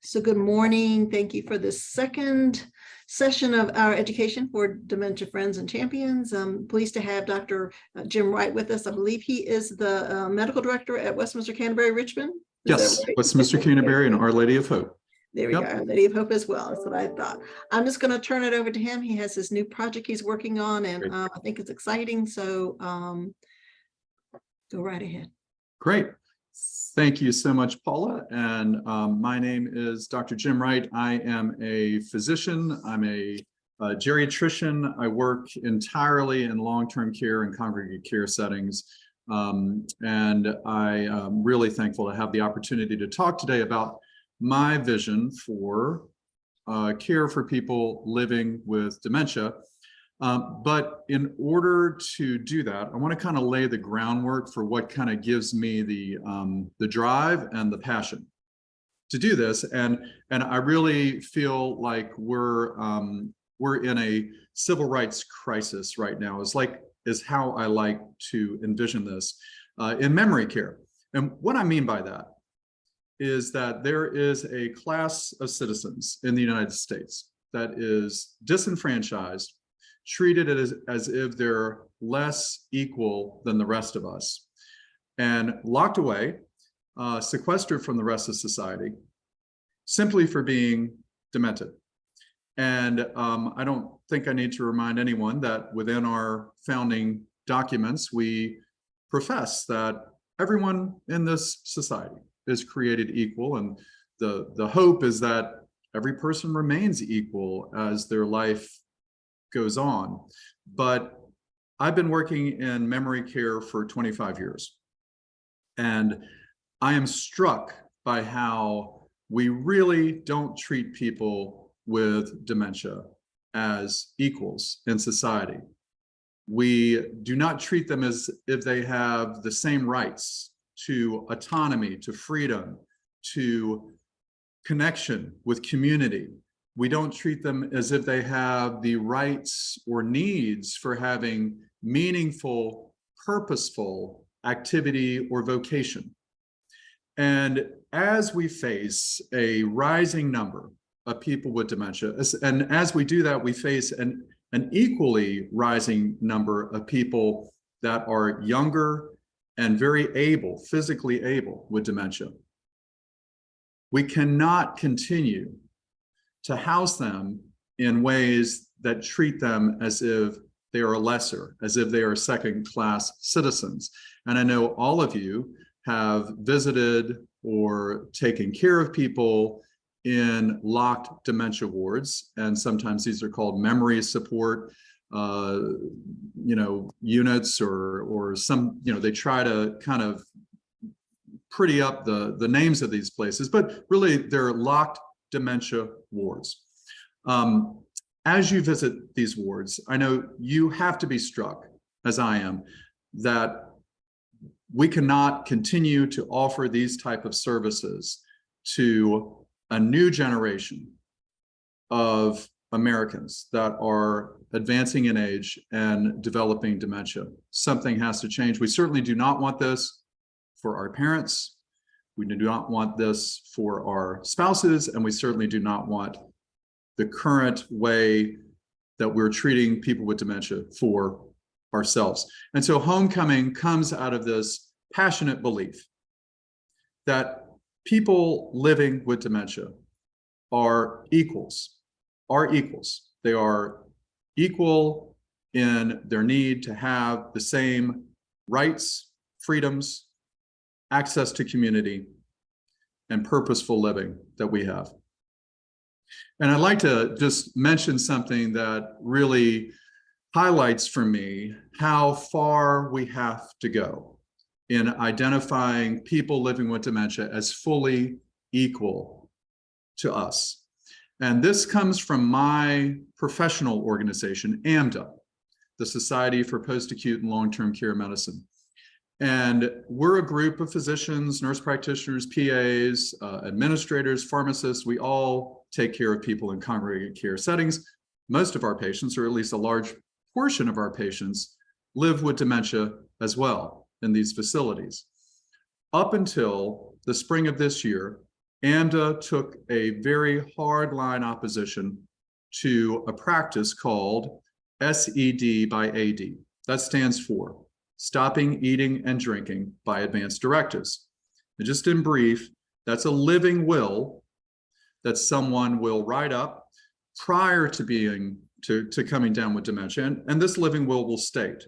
So good morning. Thank you for this second session of our education for Dementia Friends and Champions. I'm pleased to have Dr. Jim Wright with us. I believe he is the medical director at Westminster Canterbury Richmond. Yes, right? Westminster Canterbury and Our Lady of Hope. There we go, Our Lady of Hope as well. That's what I thought. I'm just going to turn it over to him. He has his new project he's working on, and I think it's exciting. So go right ahead. Great. Thank you so much, Paula. And my name is Dr. Jim Wright. I am a physician. I'm a geriatrician. I work entirely in long-term care and congregate care settings. And I am really thankful to have the opportunity to talk today about my vision for care for people living with dementia. But in order to do that, I want to kind of lay the groundwork for what kind of gives me the drive and the passion to do this. And I really feel like we're in a civil rights crisis right now. Is how I like to envision this in memory care. And what I mean by that is that there is a class of citizens in the United States that is disenfranchised, treated as if they're less equal than the rest of us, and locked away, sequestered from the rest of society, simply for being demented. And I don't think I need to remind anyone that within our founding documents, we profess that everyone in this society is created equal, and the hope is that every person remains equal as their life goes on. But I've been working in memory care for 25 years, and I am struck by how we really don't treat people with dementia as equals in society. We do not treat them as if they have the same rights to autonomy, to freedom, to connection with community. We don't treat them as if they have the rights or needs for having meaningful, purposeful activity or vocation. And as we face a rising number of people with dementia, and as we do that, we face an equally rising number of people that are younger and very able, physically able with dementia. We cannot continue to house them in ways that treat them as if they are lesser, as if they are second-class citizens. And I know all of you have visited or taken care of people in locked dementia wards, and sometimes these are called memory support units, or some, they try to kind of pretty up the names of these places, but really they're locked dementia wards. As you visit these wards, I know you have to be struck, as I am, that we cannot continue to offer these type of services to a new generation of Americans that are advancing in age and developing dementia. Something has to change. We certainly do not want this for our parents. We do not want this for our spouses, and we certainly do not want the current way that we're treating people with dementia for ourselves. And so Homecoming comes out of this passionate belief that people living with dementia are equals. They are equal in their need to have the same rights, freedoms, access to community, and purposeful living that we have. And I'd like to just mention something that really highlights for me how far we have to go in identifying people living with dementia as fully equal to us. And this comes from my professional organization, AMDA, the Society for Post-Acute and Long-Term Care Medicine. And we're a group of physicians, nurse practitioners, PAs, administrators, pharmacists. We all take care of people in congregate care settings. Most of our patients, or at least a large portion of our patients, live with dementia as well in these facilities. Up until the spring of this year, AMDA took a very hard-line opposition to a practice called SED by AD. That stands for Stopping Eating and Drinking by Advance Directives. And just in brief, that's a living will that someone will write up prior to coming down with dementia. And this living will state,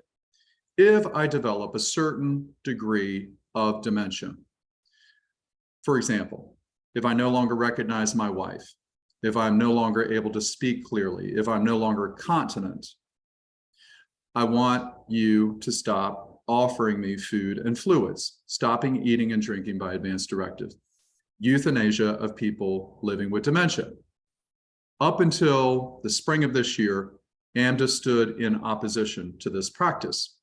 if I develop a certain degree of dementia, for example, if I no longer recognize my wife, if I'm no longer able to speak clearly, if I'm no longer continent, I want you to stop offering me food and fluids, stopping eating and drinking by advance directive, euthanasia of people living with dementia. Up until the spring of this year, AMDA stood in opposition to this practice,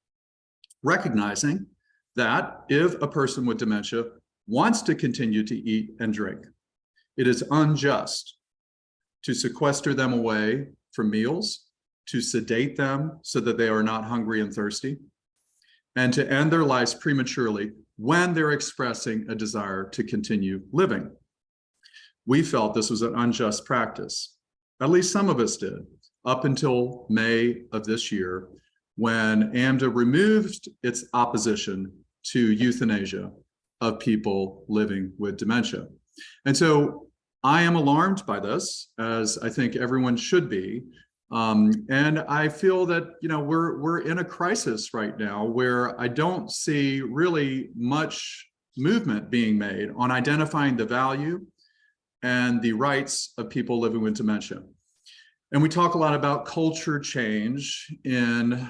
recognizing that if a person with dementia wants to continue to eat and drink, it is unjust to sequester them away from meals, to sedate them so that they are not hungry and thirsty, and to end their lives prematurely when they're expressing a desire to continue living. We felt this was an unjust practice. At least some of us did, up until May of this year, when AMDA removed its opposition to euthanasia of people living with dementia. And so I am alarmed by this, as I think everyone should be. And I feel that, we're in a crisis right now where I don't see really much movement being made on identifying the value and the rights of people living with dementia. And we talk a lot about culture change in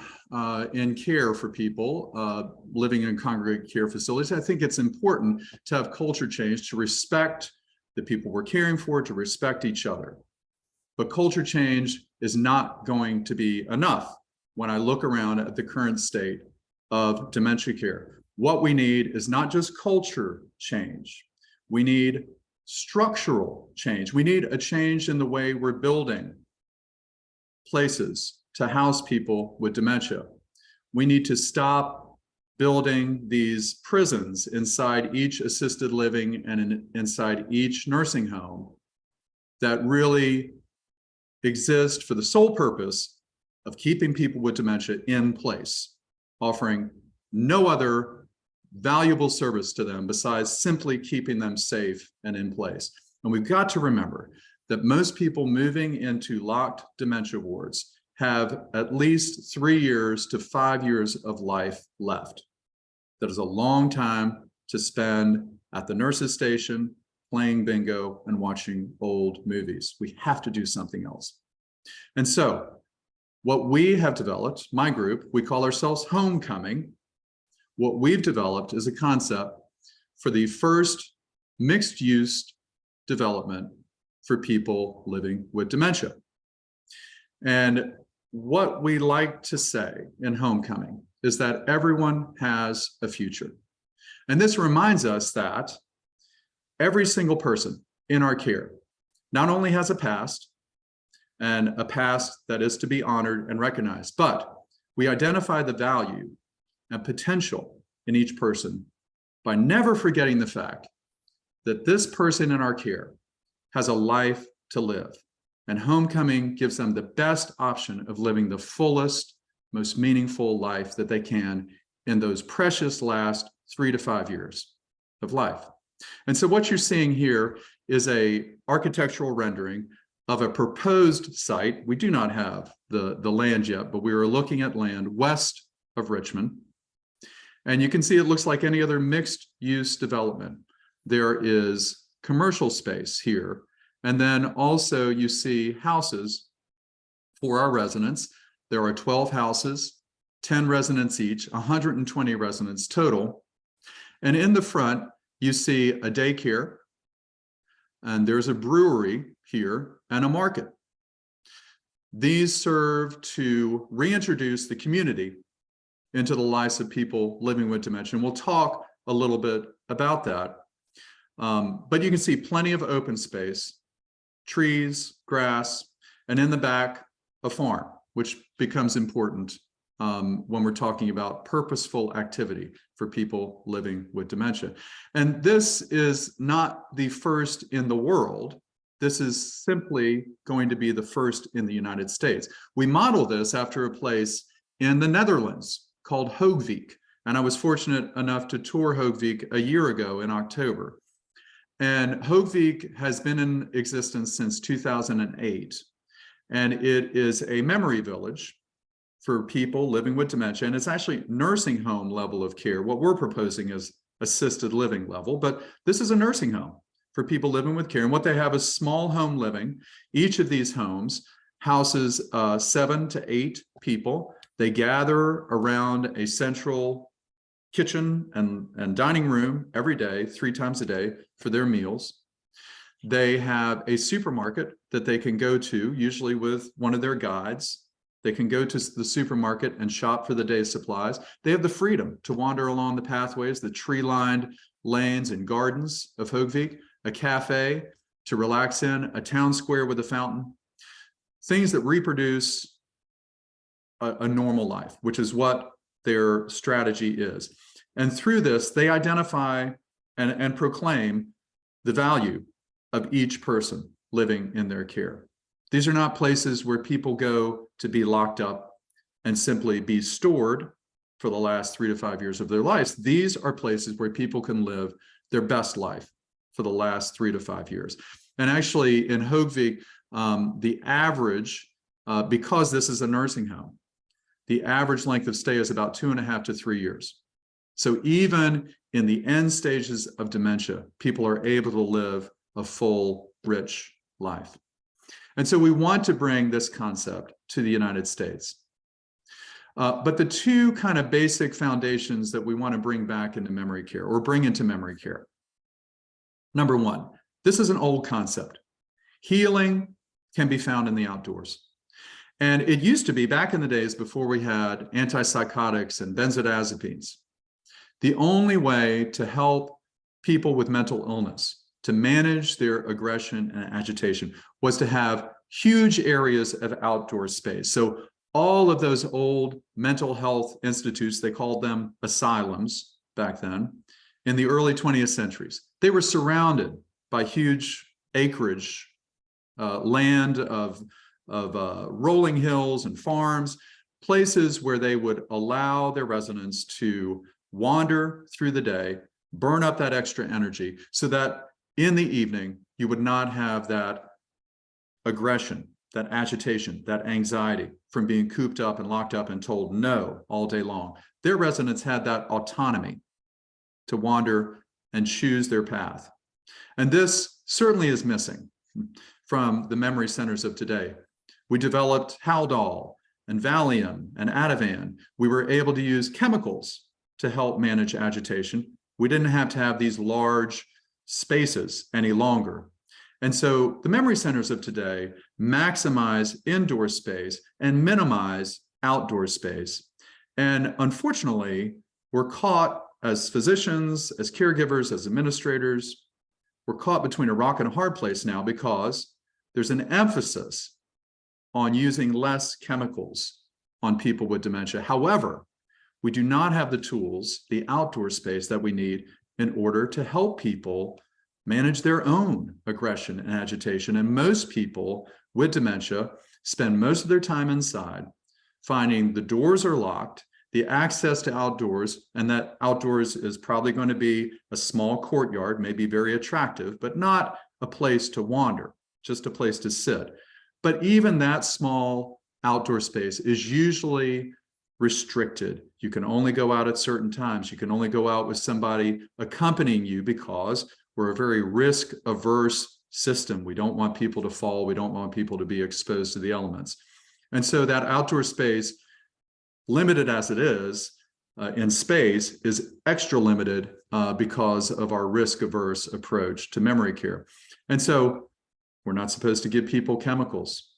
care for people living in congregate care facilities. I think it's important to have culture change, to respect the people we're caring for, to respect each other. But culture change is not going to be enough when I look around at the current state of dementia care. What we need is not just culture change. We need structural change. We need a change in the way we're building places to house people with dementia. We need to stop building these prisons inside each assisted living and inside each nursing home that really exist for the sole purpose of keeping people with dementia in place, offering no other valuable service to them besides simply keeping them safe and in place. And we've got to remember that most people moving into locked dementia wards have at least 3 years to 5 years of life left. That is a long time to spend at the nurse's station, playing bingo and watching old movies. We have to do something else. And so what we have developed, my group, we call ourselves Homecoming. What we've developed is a concept for the first mixed-use development for people living with dementia. And what we like to say in Homecoming is that everyone has a future. And this reminds us that every single person in our care not only has a past, and a past that is to be honored and recognized, but we identify the value and potential in each person by never forgetting the fact that this person in our care has a life to live. And Homecoming gives them the best option of living the fullest, most meaningful life that they can in those precious last 3 to 5 years of life. And so what you're seeing here is a architectural rendering of a proposed site. We do not have the land yet, but we are looking at land west of Richmond. And you can see it looks like any other mixed use development. There is commercial space here. And then also you see houses for our residents. There are 12 houses, 10 residents each, 120 residents total. And in the front, you see a daycare, and there's a brewery here and a market. These serve to reintroduce the community into the lives of people living with dementia. And we'll talk a little bit about that. But you can see plenty of open space, trees, grass, and in the back, a farm, which becomes important when we're talking about purposeful activity for people living with dementia. And this is not the first in the world. This is simply going to be the first in the United States. We model this after a place in the Netherlands called Hoogvik. And I was fortunate enough to tour Hoogvik a year ago in October. And Hoogvik has been in existence since 2008. And it is a memory village for people living with dementia. And it's actually nursing home level of care. What we're proposing is assisted living level, but this is a nursing home for people living with care. And what they have is small home living. Each of these homes houses 7 to 8 people. They gather around a central kitchen and dining room every day, 3 times a day for their meals. They have a supermarket that they can go to, usually with one of their guides. They can go to the supermarket and shop for the day's supplies. They have the freedom to wander along the pathways, the tree-lined lanes and gardens of Hoogvik, a cafe to relax in, a town square with a fountain, things that reproduce a normal life, which is what their strategy is. And through this, they identify and proclaim the value of each person living in their care. These are not places where people go to be locked up and simply be stored for the last 3 to 5 years of their lives. These are places where people can live their best life for the last 3 to 5 years. And actually in Hoogvik, the average, because this is a nursing home, the average length of stay is about 2.5 to 3 years. So even in the end stages of dementia, people are able to live a full, rich life. And so we want to bring this concept to the United States. But the 2 kind of basic foundations that we want to bring back into memory care, or bring into memory care. Number 1, this is an old concept. Healing can be found in the outdoors. And it used to be, back in the days before we had antipsychotics and benzodiazepines, the only way to help people with mental illness to manage their aggression and agitation was to have huge areas of outdoor space. So all of those old mental health institutes, they called them asylums back then, in the early 20th centuries, they were surrounded by huge acreage, land of rolling hills and farms, places where they would allow their residents to wander through the day, burn up that extra energy so that in the evening, you would not have that aggression, that agitation, that anxiety from being cooped up and locked up and told no all day long. Their residents had that autonomy to wander and choose their path. And this certainly is missing from the memory centers of today. We developed Haldol and Valium and Ativan. We were able to use chemicals to help manage agitation. We didn't have to have these large spaces any longer. And so the memory centers of today maximize indoor space and minimize outdoor space. And unfortunately, we're caught as physicians, as caregivers, as administrators, we're caught between a rock and a hard place now because there's an emphasis on using less chemicals on people with dementia. However, we do not have the tools, the outdoor space that we need in order to help people manage their own aggression and agitation. And most people with dementia spend most of their time inside, finding the doors are locked, the access to outdoors, and that outdoors is probably going to be a small courtyard, maybe very attractive, but not a place to wander, just a place to sit. But even that small outdoor space is usually restricted. You can only go out at certain times. You can only go out with somebody accompanying you because we're a very risk-averse system. We don't want people to fall. We don't want people to be exposed to the elements. And so that outdoor space, limited as it is in space, is extra limited because of our risk-averse approach to memory care. And so we're not supposed to give people chemicals.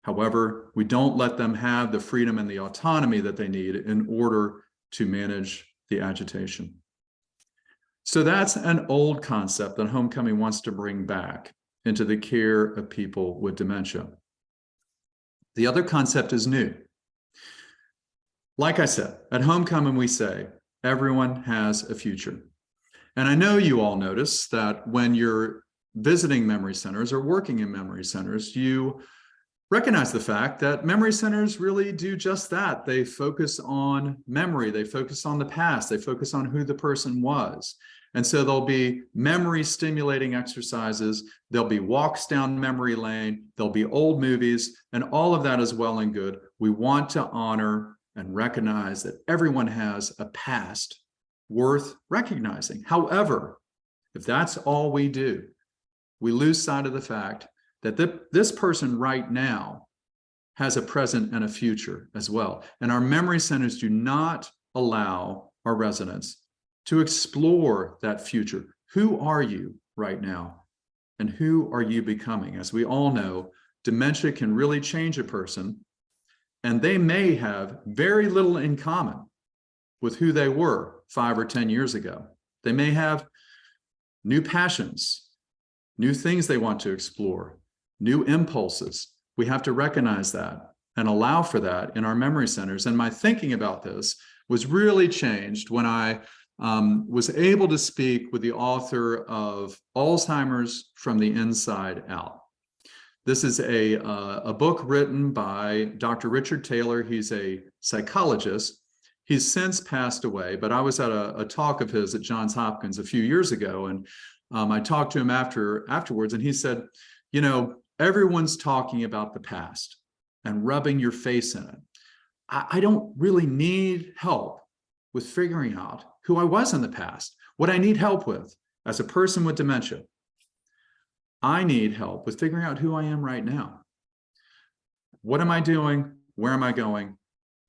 However, we don't let them have the freedom and the autonomy that they need in order to manage the agitation. So that's an old concept that Homecoming wants to bring back into the care of people with dementia. The other concept is new. Like I said, at Homecoming, we say everyone has a future. And I know you all notice that when you're visiting memory centers or working in memory centers, you recognize the fact that memory centers really do just that. They focus on memory, they focus on the past, they focus on who the person was. And so there'll be memory stimulating exercises, there'll be walks down memory lane, there'll be old movies, and all of that is well and good. We want to honor and recognize that everyone has a past worth recognizing. However, if that's all we do, we lose sight of the fact that this person right now has a present and a future as well. And our memory centers do not allow our residents to explore that future. Who are you right now? And who are you becoming? As we all know, dementia can really change a person, and they may have very little in common with who they were 5 or 10 years ago. They may have new passions, new things they want to explore, new impulses. We have to recognize that and allow for that in our memory centers. And my thinking about this was really changed when I was able to speak with the author of Alzheimer's from the Inside Out. This is a book written by Dr. Richard Taylor. He's a psychologist. He's since passed away, but I was at a talk of his at Johns Hopkins a few years ago, and I talked to him afterwards, and he said, you know, everyone's talking about the past and rubbing your face in it. I don't really need help with figuring out who I was in the past. What I need help with as a person with dementia, I need help with figuring out who I am right now. What am I doing? Where am I going?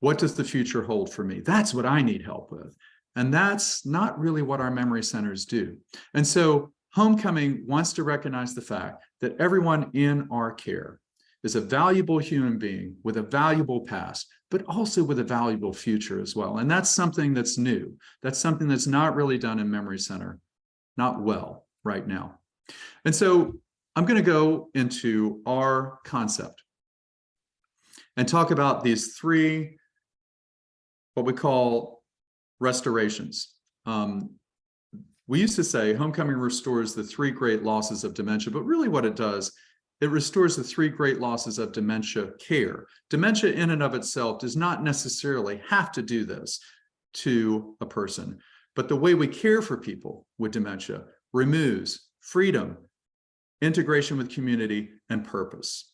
What does the future hold for me? That's what I need help with. And that's not really what our memory centers do. And so Homecoming wants to recognize the fact that everyone in our care is a valuable human being with a valuable past, but also with a valuable future as well. And that's something that's new. That's something that's not really done in memory center, not well right now. And so I'm going to go into our concept and talk about these 3, what we call restorations. We used to say Homecoming restores the 3 great losses of dementia, but really what it does, it restores the 3 great losses of dementia care. Dementia in and of itself does not necessarily have to do this to a person, but the way we care for people with dementia removes freedom, integration with community, and purpose.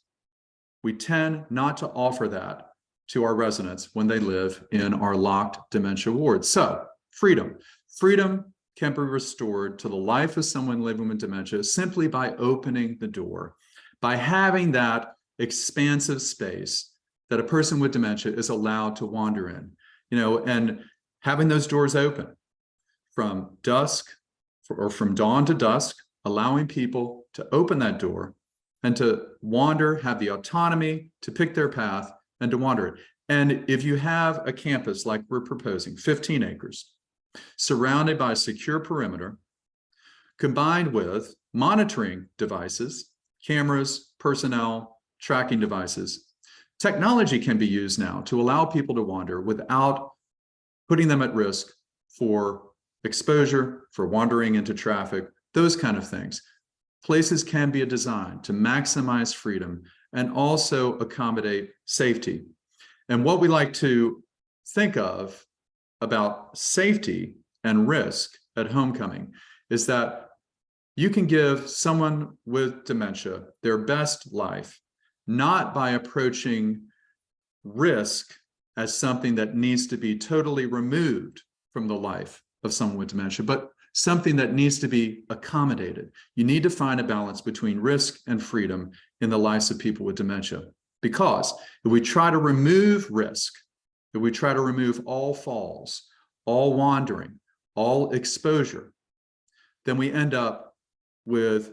We tend not to offer that to our residents when they live in our locked dementia wards. So freedom can be restored to the life of someone living with dementia simply by opening the door, by having that expansive space that a person with dementia is allowed to wander in, you know, and having those doors open from dusk or from dawn to dusk, allowing people to open that door and to wander, have the autonomy to pick their path and to wander it. And if you have a campus like we're proposing, 15 acres, surrounded by a secure perimeter, combined with monitoring devices, cameras, personnel, tracking devices, technology can be used now to allow people to wander without putting them at risk for exposure, for wandering into traffic, those kind of things. Places can be designed to maximize freedom and also accommodate safety. And what we like to think of about safety and risk at Homecoming is that you can give someone with dementia their best life, not by approaching risk as something that needs to be totally removed from the life of someone with dementia, but something that needs to be accommodated. You need to find a balance between risk and freedom in the lives of people with dementia. Because if we try to remove risk, if we try to remove all falls, all wandering, all exposure, then we end up with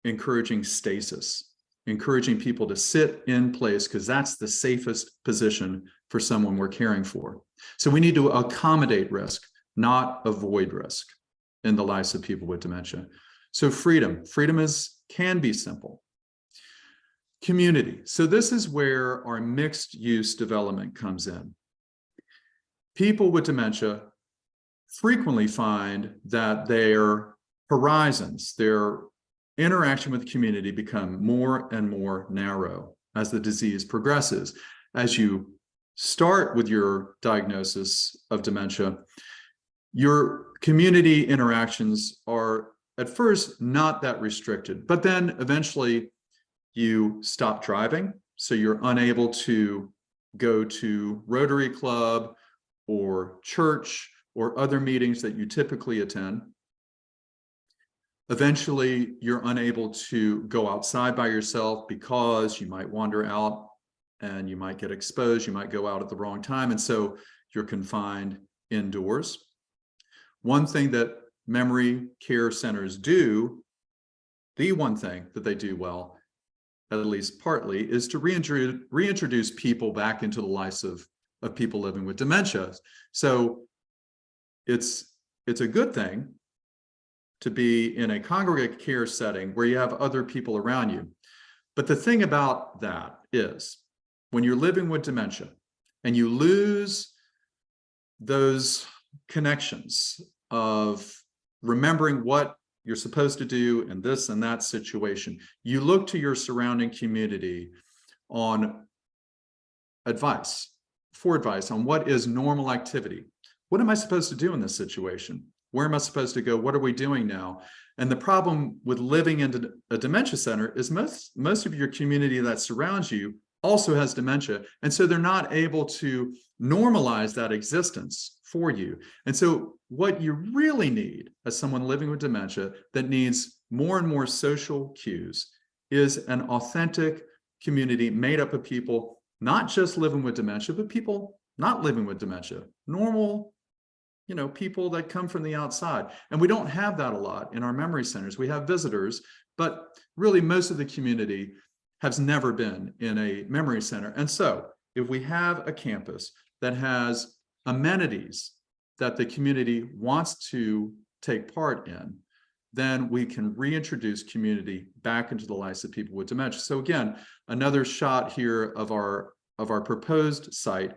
encouraging stasis, encouraging people to sit in place because that's the safest position for someone we're caring for. So we need to accommodate risk, not avoid risk in the lives of people with dementia. So freedom can be simple. Community. So this is where our mixed use development comes in. People with dementia frequently find that their horizons, their interaction with the community become more and more narrow as the disease progresses. As you start with your diagnosis of dementia, your community interactions are at first not that restricted, but then eventually you stop driving, so you're unable to go to Rotary Club or church or other meetings that you typically attend. Eventually, you're unable to go outside by yourself because you might wander out and you might get exposed, you might go out at the wrong time, and so you're confined indoors. One thing that memory care centers do, the one thing that they do well, at least partly, is to reintroduce people back into the lives of people living with dementia. So it's a good thing to be in a congregate care setting where you have other people around you. But the thing about that is, when you're living with dementia and you lose those connections of remembering what you're supposed to do in this and that situation, you look to your surrounding community on advice on what is normal activity. What am I supposed to do in this situation? Where am I supposed to go? What are we doing now? And the problem with living in a dementia center is most of your community that surrounds you also has dementia. And so they're not able to normalize that existence for you. And so what you really need as someone living with dementia that needs more and more social cues is an authentic community made up of people not just living with dementia, but people not living with dementia, normal, people that come from the outside. And we don't have that a lot in our memory centers. We have visitors, but really most of the community has never been in a memory center. And so if we have a campus that has amenities that the community wants to take part in, then we can reintroduce community back into the lives of people with dementia. So again, another shot here of our proposed site,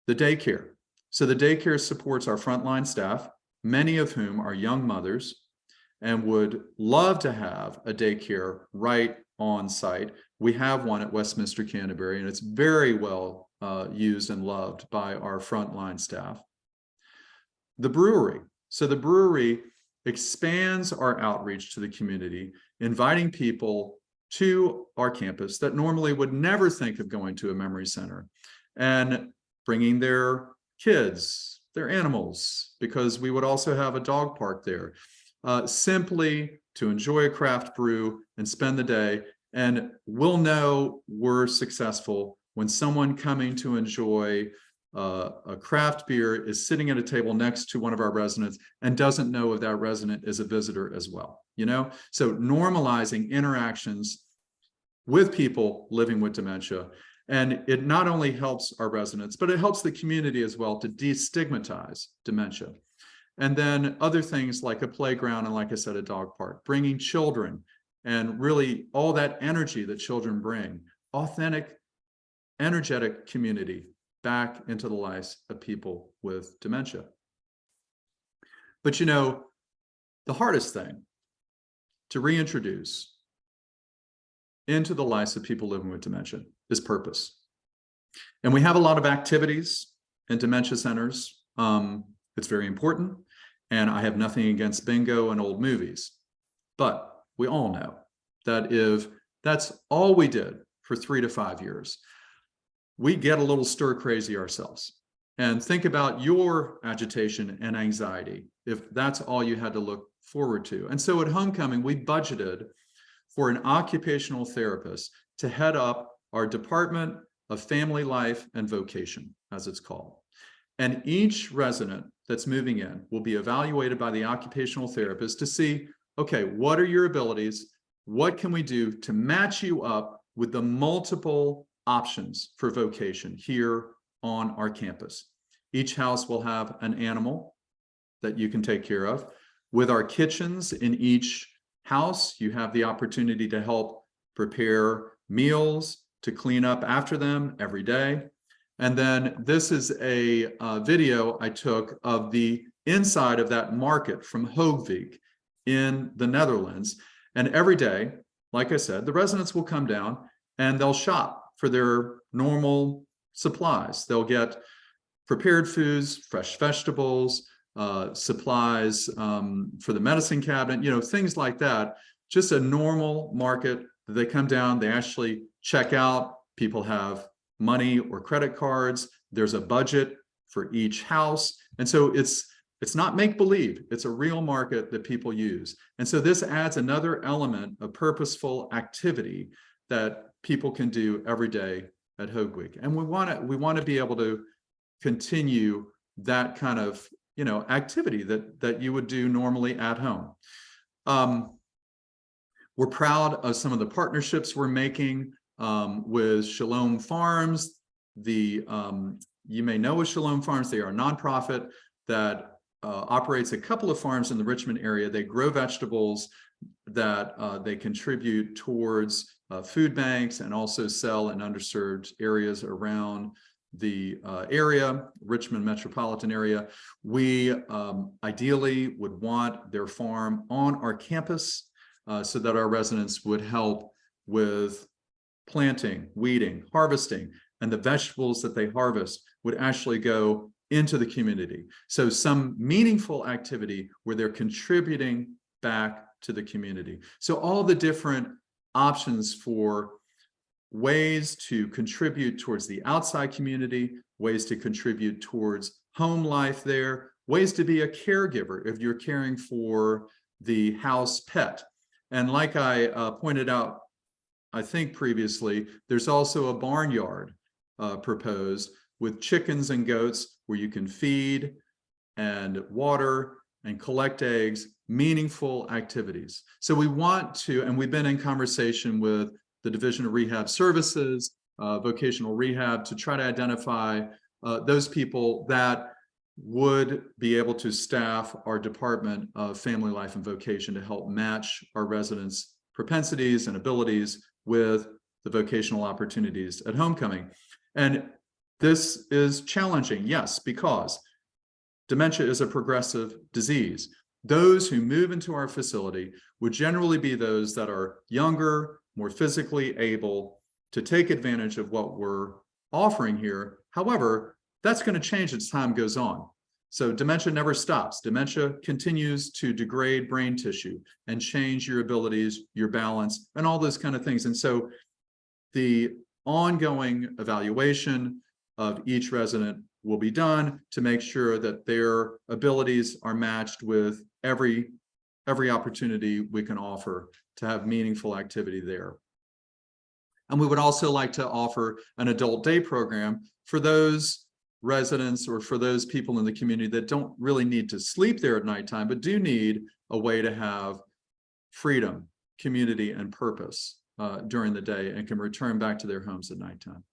the daycare. So the daycare supports our frontline staff, many of whom are young mothers and would love to have a daycare right on site. We have one at Westminster Canterbury, and it's very well used and loved by our frontline staff. The brewery. So the brewery expands our outreach to the community, inviting people to our campus that normally would never think of going to a memory center, and bringing their kids, their animals, because we would also have a dog park there, simply to enjoy a craft brew and spend the day. And we'll know we're successful when someone coming to enjoy a craft beer is sitting at a table next to one of our residents and doesn't know if that resident is a visitor as well. So normalizing interactions with people living with dementia. And it not only helps our residents, but it helps the community as well to destigmatize dementia. And then other things like a playground and, like I said, a dog park, bringing children and really all that energy that children bring, authentic, energetic community back into the lives of people with dementia. But the hardest thing to reintroduce into the lives of people living with dementia is purpose. And we have a lot of activities in dementia centers. It's very important. And I have nothing against bingo and old movies. But we all know that if that's all we did for 3 to 5 years, we get a little stir crazy ourselves. And think about your agitation and anxiety if that's all you had to look forward to. And so at homecoming, we budgeted for an occupational therapist to head up our Department of Family Life and Vocation, as it's called. And each resident that's moving in will be evaluated by the occupational therapist to see, okay, what are your abilities? What can we do to match you up with the multiple options for vocation here on our campus? Each house will have an animal that you can take care of. With our kitchens in each house, you have the opportunity to help prepare meals, to clean up after them every day. And then this is a video I took of the inside of that market from Hoogvik in the Netherlands. And every day, like I said, the residents will come down and they'll shop for their normal supplies. They'll get prepared foods, fresh vegetables, supplies for the medicine cabinet, things like that. Just a normal market. They come down, they actually check out. People have money or credit cards. There's a budget for each house. And so it's not make-believe, it's a real market that people use. And so this adds another element of purposeful activity that people can do every day at Hoogvik. And we want to be able to continue that kind of activity that you would do normally at home. We're proud of some of the partnerships we're making with Shalom Farms. You may know of Shalom Farms. They are a nonprofit that operates a couple of farms in the Richmond area. They grow vegetables that they contribute towards food banks and also sell in underserved areas around the area, Richmond metropolitan area. We ideally would want their farm on our campus so that our residents would help with planting, weeding, harvesting, and the vegetables that they harvest would actually go into the community. So some meaningful activity where they're contributing back to the community. So all the different options for ways to contribute towards the outside community, ways to contribute towards home life there, ways to be a caregiver if you're caring for the house pet. And like I pointed out, I think previously, there's also a barnyard proposed with chickens and goats where you can feed and water and collect eggs, meaningful activities. So we want to, and we've been in conversation with the Division of Rehab Services, vocational rehab, to try to identify those people that would be able to staff our Department of Family Life and Vocation to help match our residents' propensities and abilities with the vocational opportunities at homecoming. And this is challenging, yes, because dementia is a progressive disease. Those who move into our facility would generally be those that are younger, more physically able to take advantage of what we're offering here. However, that's going to change as time goes on. So dementia never stops. Dementia continues to degrade brain tissue and change your abilities, your balance, and all those kind of things. And so the ongoing evaluation of each resident will be done to make sure that their abilities are matched with every opportunity we can offer to have meaningful activity there. And we would also like to offer an adult day program for those residents or for those people in the community that don't really need to sleep there at nighttime, but do need a way to have freedom, community, and purpose during the day and can return back to their homes at nighttime.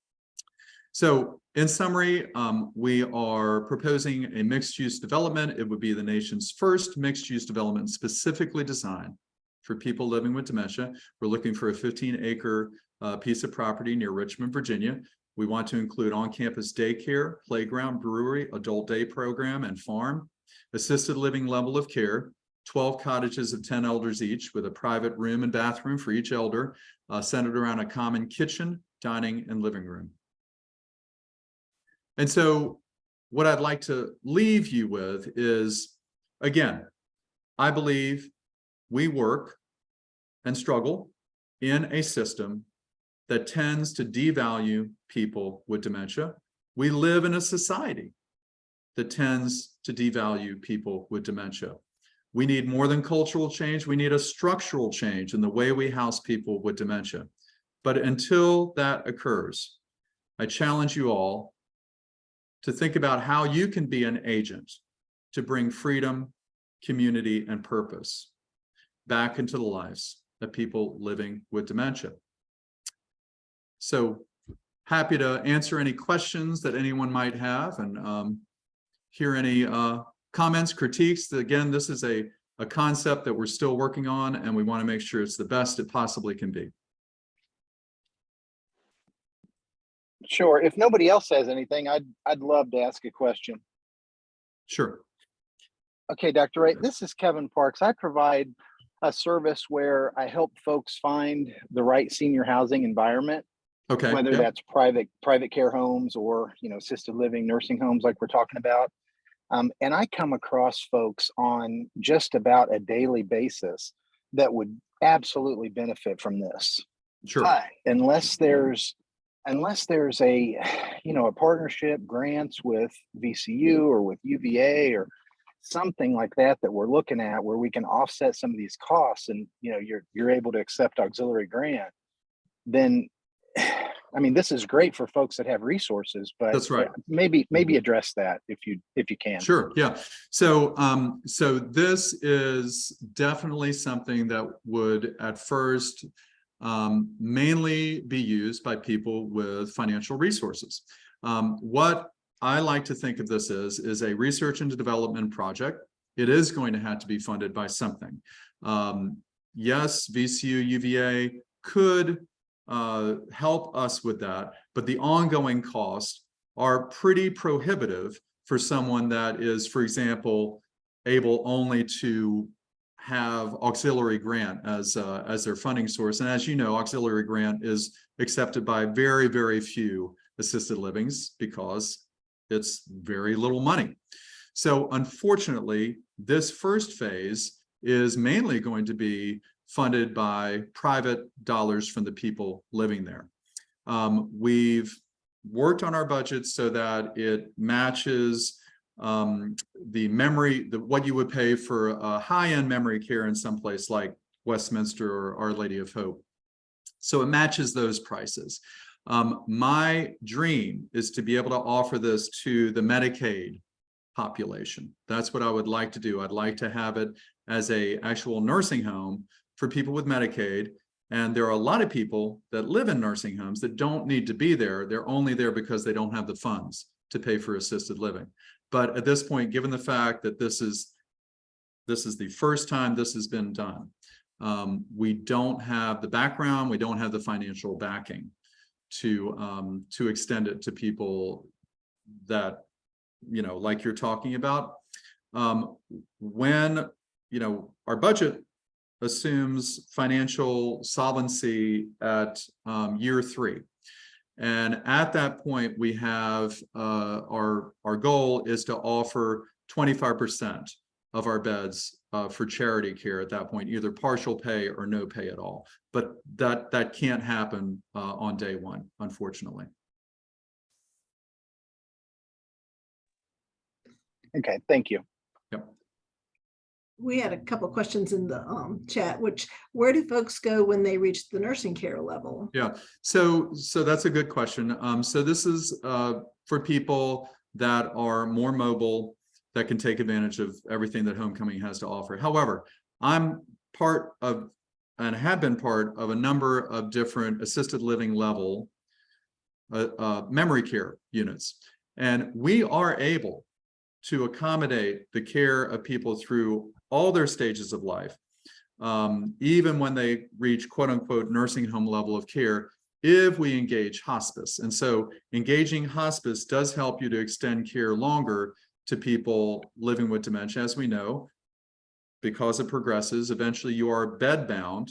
So in summary, we are proposing a mixed-use development. It would be the nation's first mixed-use development specifically designed for people living with dementia. We're looking for a 15-acre piece of property near Richmond, Virginia. We want to include on-campus daycare, playground, brewery, adult day program, and farm, assisted living level of care, 12 cottages of 10 elders each with a private room and bathroom for each elder, centered around a common kitchen, dining, and living room. And so what I'd like to leave you with is, again, I believe we work and struggle in a system that tends to devalue people with dementia. We live in a society that tends to devalue people with dementia. We need more than cultural change. We need a structural change in the way we house people with dementia. But until that occurs, I challenge you all to think about how you can be an agent to bring freedom, community, and purpose back into the lives of people living with dementia. So happy to answer any questions that anyone might have and hear any comments, critiques. Again, this is a concept that we're still working on, and we want to make sure it's the best it possibly can be. Sure. If nobody else has anything, I'd love to ask a question. Sure. Okay, Dr. Wright, this is Kevin Parks. I provide a service where I help folks find the right senior housing environment, Okay. whether Yep. that's private care homes or assisted living nursing homes like we're talking about. And I come across folks on just about a daily basis that would absolutely benefit from this. Sure. But unless there's a a partnership, grants with VCU or with UVA or something like that we're looking at where we can offset some of these costs, and you're able to accept auxiliary grant, then I mean, this is great for folks that have resources, but That's right. maybe address that if you can. Sure. Yeah. So, so this is definitely something that would at first mainly be used by people with financial resources. What I like to think of this is a research and development project. It is going to have to be funded by something. Yes, VCU, UVA could help us with that, but the ongoing costs are pretty prohibitive for someone that is, for example, able only to have auxiliary grant as their funding source. And as you know, auxiliary grant is accepted by very, very few assisted livings because it's very little money. So unfortunately, this first phase is mainly going to be funded by private dollars from the people living there. We've worked on our budget so that it matches what you would pay for a high-end memory care in some place like Westminster or Our Lady of Hope. So it matches those prices. My dream is to be able to offer this to the Medicaid population. That's what I would like to do. I'd like to have it as a actual nursing home for people with Medicaid. And there are a lot of people that live in nursing homes that don't need to be there. They're only there because they don't have the funds to pay for assisted living. But at this point, given the fact that this is the first time this has been done, we don't have the background, we don't have the financial backing to extend it to people that, like you're talking about. When, our budget assumes financial solvency at year 3. And at that point, we have our goal is to offer 25% of our beds for charity care at that point, either partial pay or no pay at all. But that can't happen on day one, unfortunately. Okay, thank you. Yep. We had a couple of questions in the chat, where do folks go when they reach the nursing care level? Yeah, so that's a good question. So this is for people that are more mobile, that can take advantage of everything that Homecoming has to offer. However, I'm part of, and have been part of, a number of different assisted living level memory care units. And we are able to accommodate the care of people through all their stages of life, even when they reach quote unquote nursing home level of care, if we engage hospice. And so engaging hospice does help you to extend care longer to people living with dementia. As we know, because it progresses, eventually you are bed bound,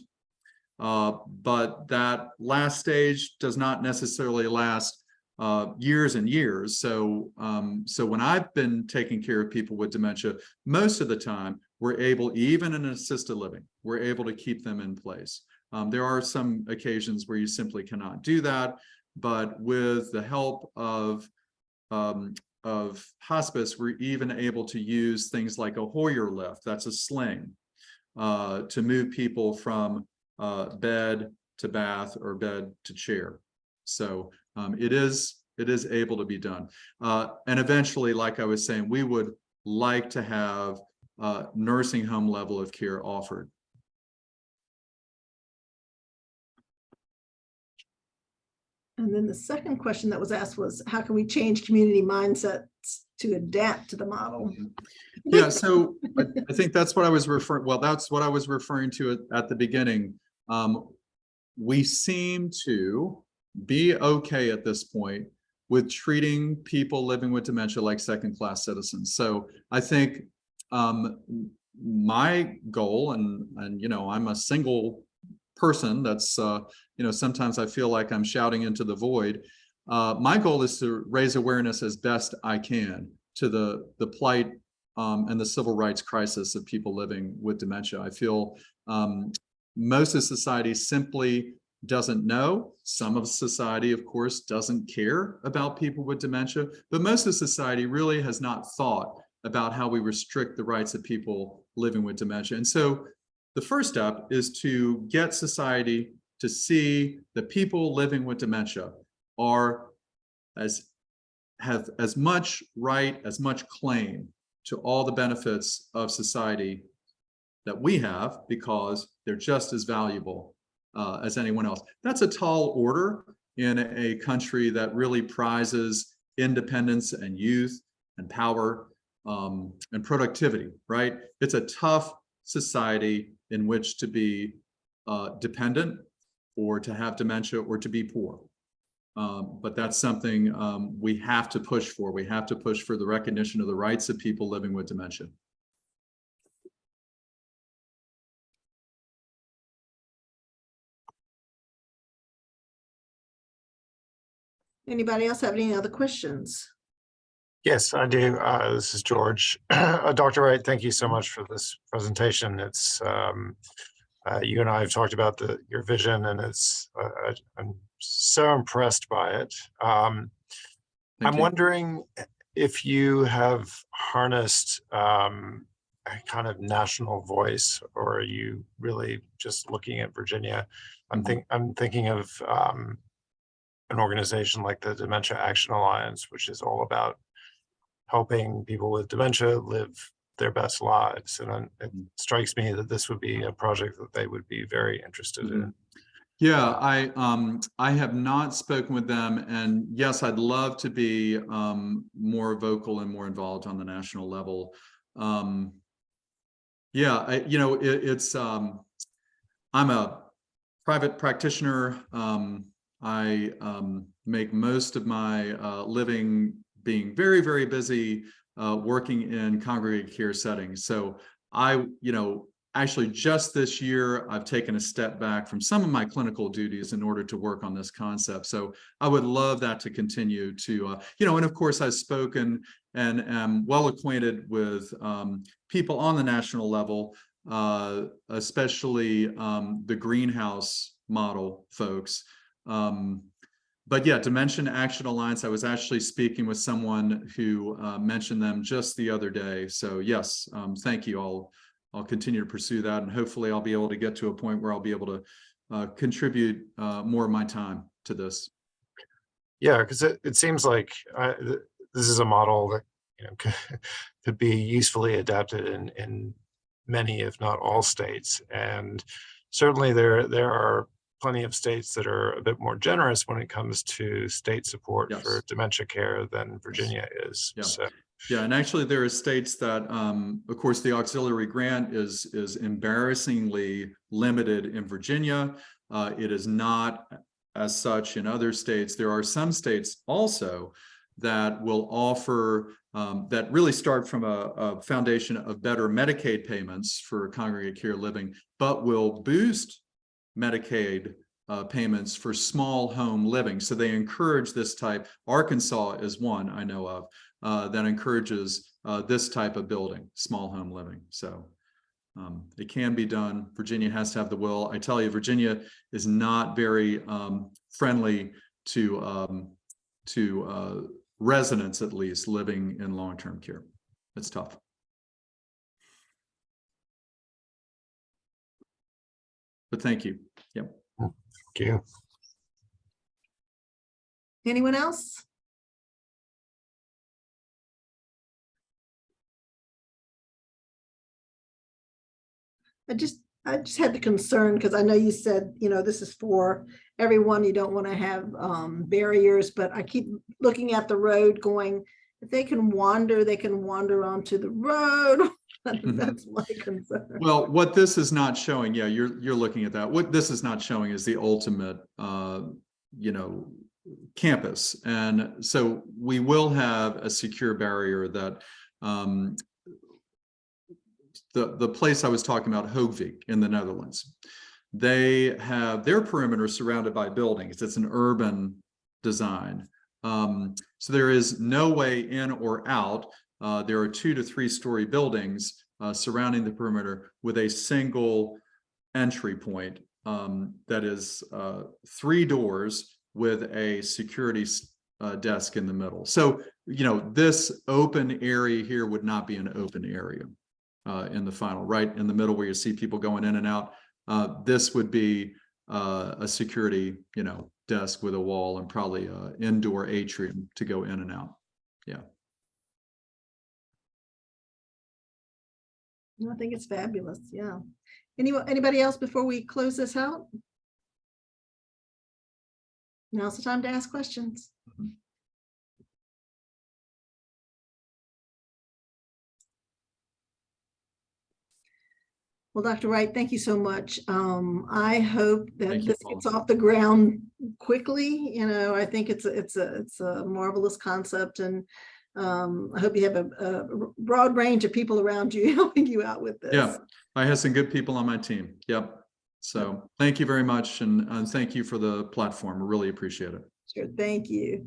but that last stage does not necessarily last years and years. So when I've been taking care of people with dementia, most of the time we're able, even in assisted living, we're able to keep them in place. There are some occasions where you simply cannot do that, but with the help of hospice, we're even able to use things like a Hoyer lift, that's a sling, to move people from bed to bath or bed to chair. So it is able to be done. And eventually, like I was saying, we would like to have nursing home level of care offered. And then the second question that was asked was, how can we change community mindsets to adapt to the model? Yeah, so I think that's what I was referring. Well, that's what I was referring to at the beginning. We seem to be okay at this point with treating people living with dementia like second-class citizens. So I think my goal, and you know, I'm a single person that's you know, sometimes I feel like I'm shouting into the void. My goal is to raise awareness as best I can to the plight and the civil rights crisis of people living with dementia. I feel most of society simply doesn't know. Some of society, of course, doesn't care about people with dementia, but most of society really has not thought about how we restrict the rights of people living with dementia. And so the first step is to get society to see that people living with dementia have as much right, as much claim to all the benefits of society that we have, because they're just as valuable as anyone else. That's a tall order in a country that really prizes independence and youth and power and productivity, right? It's a tough society in which to be dependent or to have dementia or to be poor. But that's something we have to push for. We have to push for the recognition of the rights of people living with dementia. Anybody else have any other questions? Yes, I do. This is George. Dr. Wright, thank you so much for this presentation. It's you and I have talked about your vision, and I'm so impressed by it. I'm wondering if you have harnessed a kind of national voice, or are you really just looking at Virginia? I'm thinking of an organization like the Dementia Action Alliance, which is all about helping people with dementia live their best lives. And it strikes me that this would be a project that they would be very interested in. Yeah, I have not spoken with them, and yes, I'd love to be more vocal and more involved on the national level. Yeah, you know, I'm a private practitioner. I make most of my living being very, very busy working in congregate care settings. So you know, actually just this year, I've taken a step back from some of my clinical duties in order to work on this concept. So I would love that to continue to, you know, and of course I've spoken and am well acquainted with people on the national level, especially the greenhouse model folks. But yeah, Dementia Action Alliance, I was actually speaking with someone who mentioned them just the other day. So yes, thank you. I'll continue to pursue that, and hopefully I'll be able to get to a point where I'll be able to contribute more of my time to this. Yeah, because it seems like this is a model that, you know, could be usefully adapted in many, if not all, states. And certainly there are plenty of states that are a bit more generous when it comes to state support for dementia care than Virginia is. Yeah. So. Yeah, and actually there are states that, of course, the auxiliary grant is embarrassingly limited in Virginia. It is not as such in other states. There are some states also that will offer, that really start from a foundation of better Medicaid payments for congregate care living, but will boost Medicaid payments for small home living. So they encourage this type. Arkansas is one I know of that encourages this type of building, small home living. So it can be done. Virginia has to have the will. I tell you, Virginia is not very friendly to residents, at least, living in long-term care. It's tough. But thank you. Yep. Thank you. Anyone else? I just had the concern, because I know you said, you know, this is for everyone. You don't want to have barriers, but I keep looking at the road going, if they can wander onto the road. That's my concern. Well, what this is not showing, yeah, you're looking at that. What this is not showing is the ultimate campus. And so we will have a secure barrier that the place I was talking about, Hoogvik in the Netherlands, they have their perimeter surrounded by buildings. It's an urban design. So there is no way in or out. There are 2 to 3 story buildings surrounding the perimeter with a single entry point that is 3 doors with a security desk in the middle. So, this open area here would not be an open area in the final, right in the middle where you see people going in and out. This would be a security, desk with a wall and probably an indoor atrium to go in and out. Yeah. I think it's fabulous. Yeah. Anybody else before we close this out? Now's the time to ask questions. Well, Dr. Wright, thank you so much. I hope that this gets off the ground quickly. I think it's a marvelous concept, and I hope you have a broad range of people around you helping you out with this. Yeah, I have some good people on my team. Yep. So thank you very much, and thank you for the platform. I really appreciate it. Sure. Thank you.